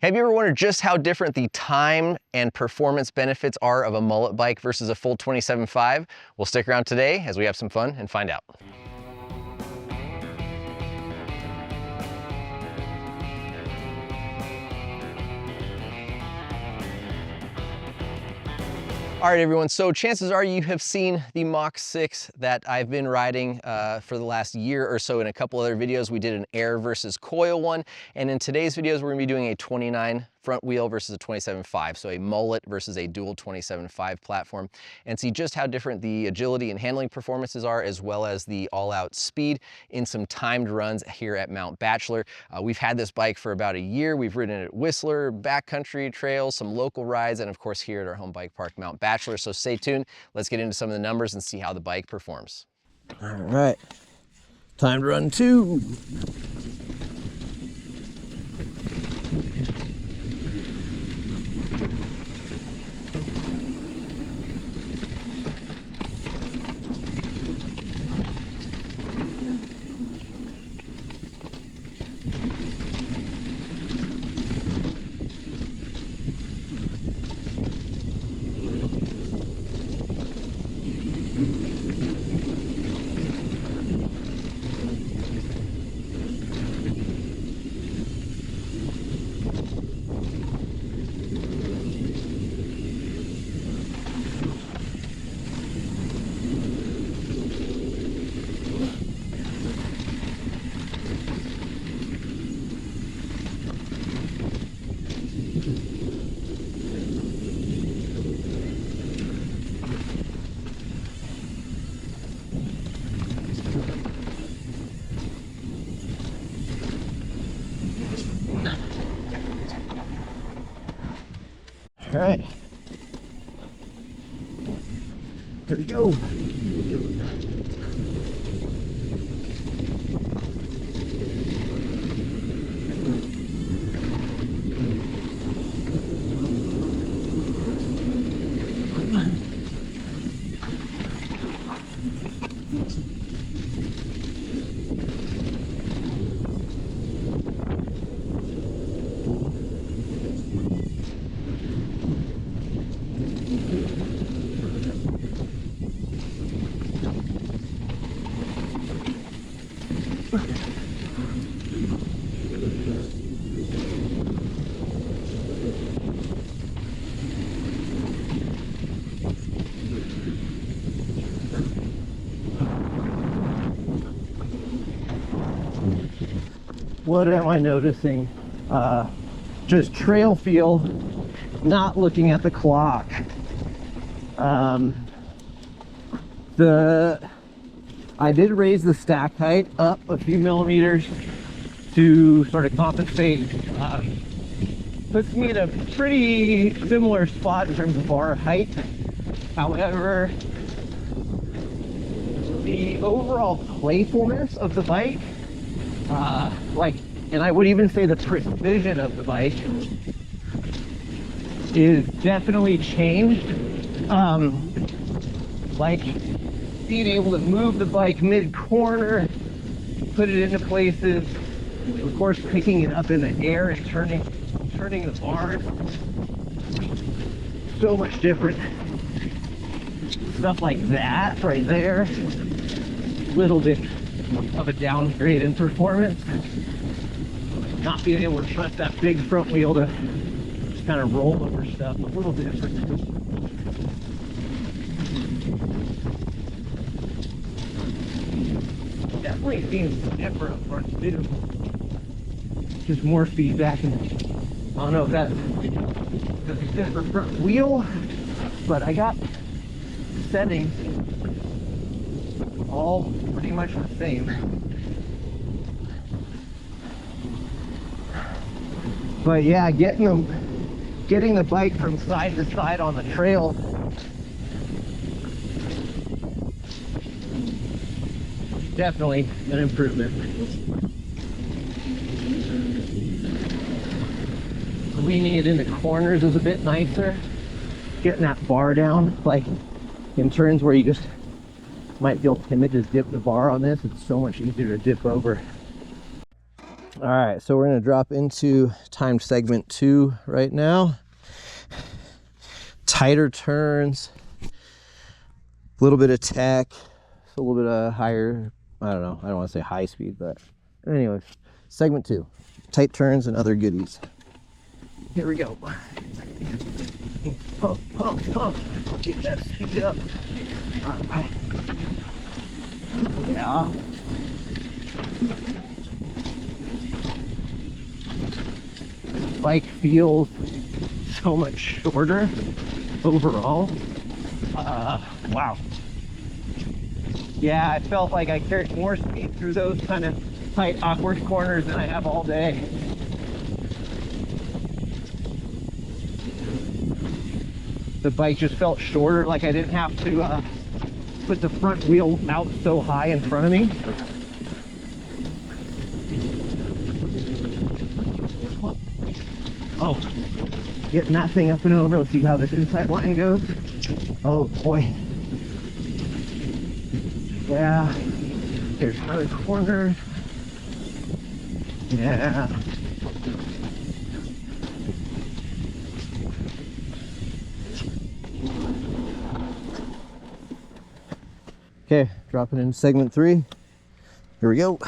Have you ever wondered just how different the time and performance benefits are of a Mullet bike versus a full 27.5? Well, stick around today as we have some fun and find out. All right, everyone, so chances are you have seen the Mach 6 that I've been riding for the last year or so in a couple other videos. We did an air versus coil one, and in today's videos, we're gonna be doing a 29 front wheel versus a 27.5, so a Mullet versus a dual 27.5 platform, and see just how different the agility and handling performances are, as well as the all-out speed in some timed runs here at Mount Bachelor. We've had this bike for about a year. We've ridden it at Whistler, backcountry trails, some local rides, and of course here at our home bike park, Mount Bachelor. So stay tuned. Let's get into some of the numbers and see how the bike performs. All right, time to run 2. All right, here we go. What am I noticing? Just trail feel, not looking at the clock. I did raise the stack height up a few millimeters to sort of compensate. Puts me in a pretty similar spot in terms of bar height. However, the overall playfulness of the bike, and I would even say the precision of the bike is definitely changed. Like being able to move the bike mid-corner, put it into places, of course picking it up in the air and turning the bar, so much different. Stuff like that right there, little bit of a downgrade in performance. Not being able to trust that big front wheel to just kind of roll over stuff, a little different. Definitely seems stiffer up front too. Just more feedback, and I don't know if that's the stiffer front wheel, but I got settings all pretty much the same. But yeah, getting the bike from side to side on the trail, definitely an improvement. Leaning it into corners is a bit nicer. Getting that bar down, like in turns where you just might feel timid to dip the bar on this, it's so much easier to dip over. All right, so we're gonna drop into timed segment 2 right now. Tighter turns, a little bit of tech, a little bit of higher, I don't know, I don't want to say high speed, but anyways, segment 2, tight turns and other goodies. Here we go. Pump, pump, pump. Get that speed up. All right. Yeah. Bike feels so much shorter overall. Wow. Yeah, I felt like I carried more speed through those kind of tight, awkward corners than I have all day. The bike just felt shorter, like I didn't have to put the front wheel out so high in front of me. Oh, getting that thing up and over. Let's see how this inside line goes. Oh boy. Yeah. There's another corner. Yeah. Okay, dropping into segment 3. Here we go.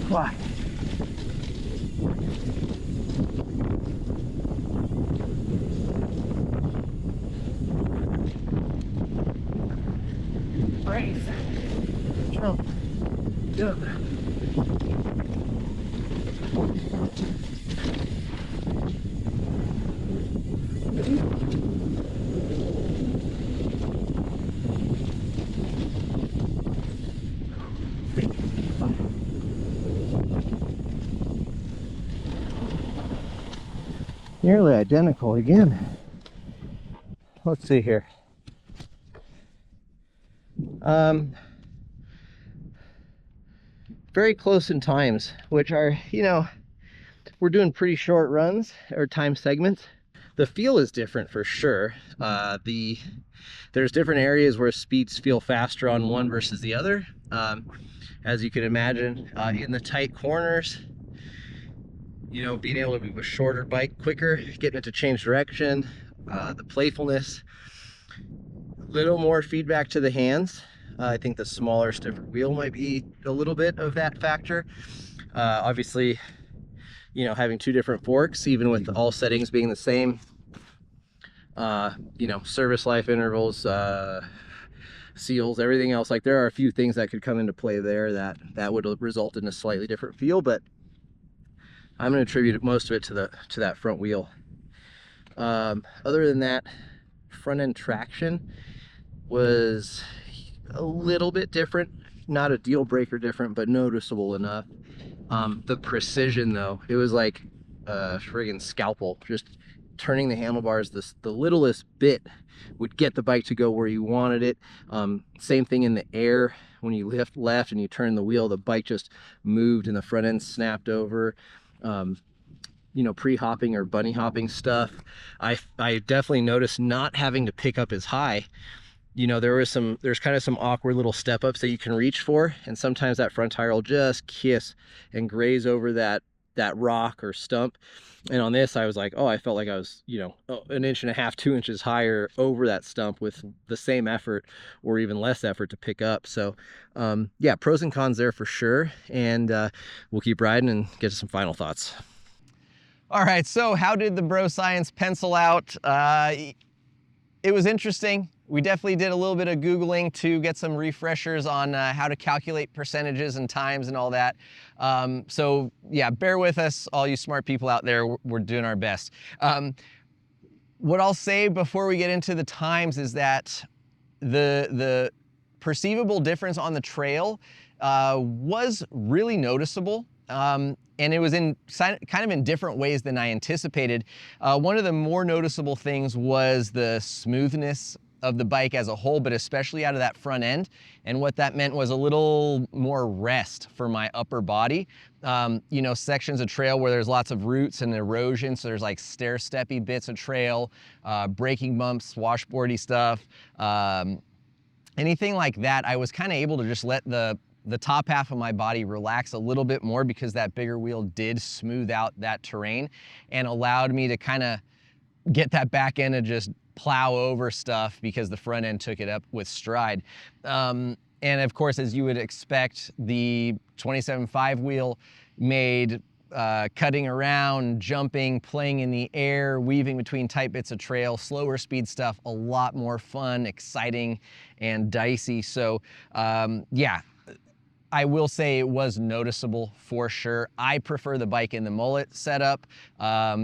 Wow. Brace. Jump. Jump. Nearly identical again. Let's see here. Very close in times, which are, you know, we're doing pretty short runs or time segments. The feel is different for sure. There's different areas where speeds feel faster on one versus the other. As you can imagine, in the tight corners, you know, being able to move a shorter bike quicker, getting it to change direction, the playfulness, a little more feedback to the hands. I think the smaller, stiffer wheel might be a little bit of that factor. Obviously, you know, having 2 different forks, even with all settings being the same, you know, service life intervals, seals, everything else, like there are a few things that could come into play there that would result in a slightly different feel, but I'm going to attribute most of it to that front wheel. Other than that, front end traction was a little bit different, not a deal breaker different, but noticeable enough. The precision though, it was like a friggin' scalpel. Just turning the handlebars the littlest bit would get the bike to go where you wanted it. Same thing in the air. When you lift left and you turn the wheel, the bike just moved and the front end snapped over. You know, pre-hopping or bunny hopping stuff, I definitely noticed not having to pick up as high. You know, there's kind of some awkward little step ups that you can reach for, and sometimes that front tire will just kiss and graze over that rock or stump. And on this, I was like, oh, I felt like I was, you know, 1.5 inches, 2 inches higher over that stump with the same effort or even less effort to pick up. So yeah, pros and cons there for sure. And we'll keep riding and get to some final thoughts. All right, so how did the bro science pencil out? It was interesting. We definitely did a little bit of Googling to get some refreshers on how to calculate percentages and times and all that. So yeah, bear with us, all you smart people out there. We're doing our best. What I'll say before we get into the times is that the perceivable difference on the trail was really noticeable. And it was in kind of in different ways than I anticipated. One of the more noticeable things was the smoothness of the bike as a whole, but especially out of that front end. And what that meant was a little more rest for my upper body. You know, sections of trail where there's lots of roots and erosion, so there's like stair-steppy bits of trail, braking bumps, washboardy stuff, anything like that. I was kind of able to just let the top half of my body relax a little bit more because that bigger wheel did smooth out that terrain and allowed me to kind of get that back end and just plow over stuff because the front end took it up with stride. And of course, as you would expect, the 27.5 wheel made cutting around, jumping, playing in the air, weaving between tight bits of trail, slower speed stuff, a lot more fun, exciting, and dicey. So yeah, I will say it was noticeable for sure. I prefer the bike in the Mullet setup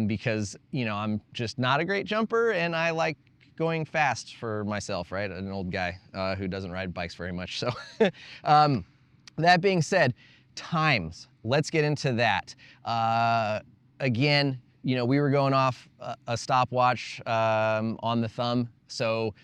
because, you know, I'm just not a great jumper and I like going fast for myself, right? An old guy who doesn't ride bikes very much. So that being said, times, let's get into that. Again, you know, we were going off a stopwatch on the thumb. So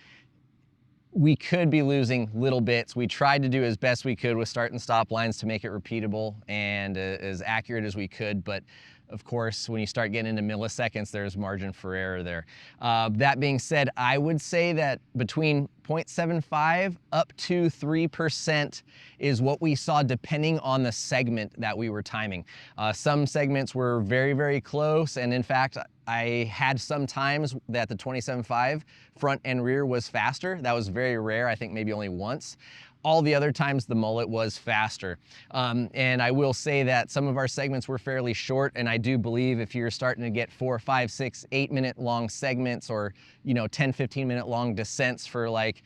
we could be losing little bits. We tried to do as best we could with start and stop lines to make it repeatable and as accurate as we could, but of course, when you start getting into milliseconds, there's margin for error there. That being said, I would say that between 0.75 up to 3% is what we saw depending on the segment that we were timing. Some segments were very, very close, and in fact, I had some times that the 27.5 front and rear was faster. That was very rare, I think maybe only once. All the other times the Mullet was faster. And I will say that some of our segments were fairly short, and I do believe if you're starting to get 4, 5, 6, 8 minute long segments or, you know, 10, 15 minute long descents for like,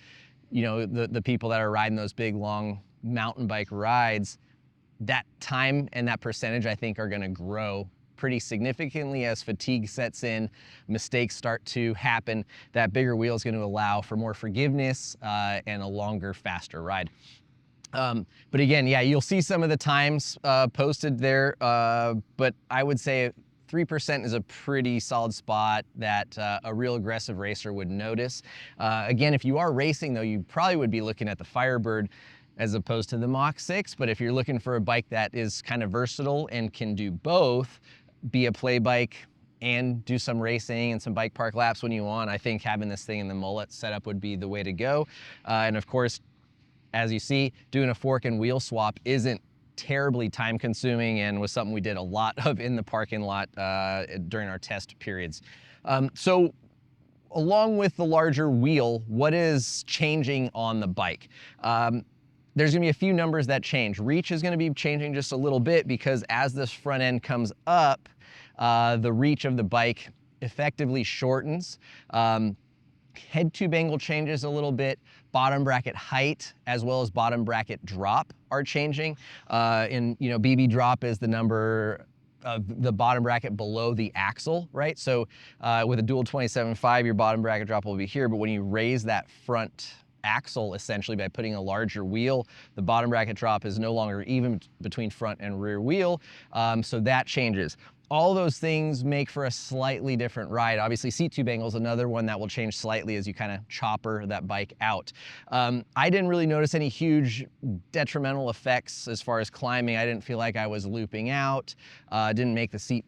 you know, the people that are riding those big long mountain bike rides, that time and that percentage I think are gonna grow pretty significantly as fatigue sets in, mistakes start to happen. That bigger wheel is going to allow for more forgiveness and a longer, faster ride. But again, yeah, you'll see some of the times posted there, but I would say 3% is a pretty solid spot that a real aggressive racer would notice. Again, if you are racing though, you probably would be looking at the Firebird as opposed to the Mach 6, but if you're looking for a bike that is kind of versatile and can do both, be a play bike and do some racing and some bike park laps when you want, I think having this thing in the Mullet setup would be the way to go. And of course, as you see, doing a fork and wheel swap isn't terribly time consuming and was something we did a lot of in the parking lot during our test periods. So along with the larger wheel, what is changing on the bike? There's gonna be a few numbers that change. Reach is gonna be changing just a little bit because as this front end comes up, the reach of the bike effectively shortens. Head tube angle changes a little bit. Bottom bracket height as well as bottom bracket drop are changing. And you know, BB drop is the number of the bottom bracket below the axle, right? So with a dual 27.5, your bottom bracket drop will be here, but when you raise that front axle essentially by putting a larger wheel, the bottom bracket drop is no longer even between front and rear wheel, so that changes. All those things make for a slightly different ride. Obviously, seat tube angle is another one that will change slightly as you kind of chopper that bike out. I didn't really notice any huge detrimental effects as far as climbing. I didn't feel like I was looping out. Didn't make the seat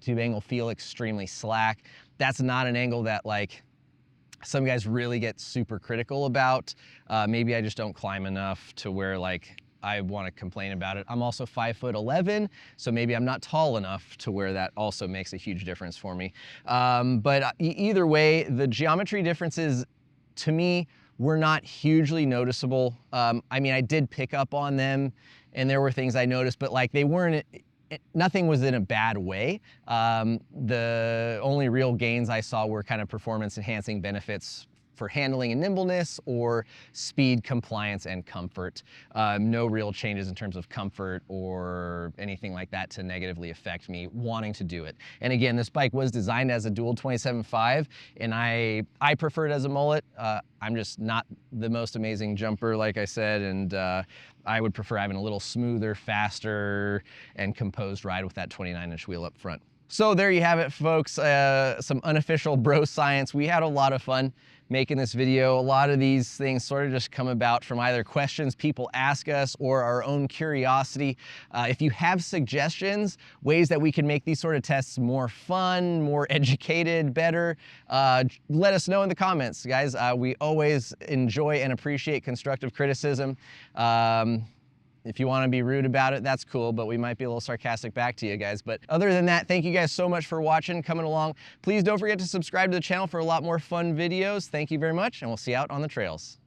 tube angle feel extremely slack. That's not an angle that like some guys really get super critical about. Maybe I just don't climb enough to where like I want to complain about it. I'm also 5'11", so maybe I'm not tall enough to where that also makes a huge difference for me. But either way, the geometry differences to me were not hugely noticeable. I mean, I did pick up on them and there were things I noticed, but like they weren't, nothing was in a bad way. The only real gains I saw were kind of performance enhancing benefits for handling and nimbleness or speed, compliance, and comfort. No real changes in terms of comfort or anything like that to negatively affect me wanting to do it. And again, this bike was designed as a dual 27.5 and I prefer it as a Mullet. I'm just not the most amazing jumper, like I said, and I would prefer having a little smoother, faster, and composed ride with that 29-inch wheel up front. So there you have it, folks. Some unofficial bro science. We had a lot of fun making this video. A lot of these things sort of just come about from either questions people ask us or our own curiosity. If you have suggestions, ways that we can make these sort of tests more fun, more educated, better, let us know in the comments, guys. We always enjoy and appreciate constructive criticism. If you want to be rude about it, that's cool, but we might be a little sarcastic back to you guys. But other than that, thank you guys so much for watching, coming along. Please don't forget to subscribe to the channel for a lot more fun videos. Thank you very much, and we'll see you out on the trails.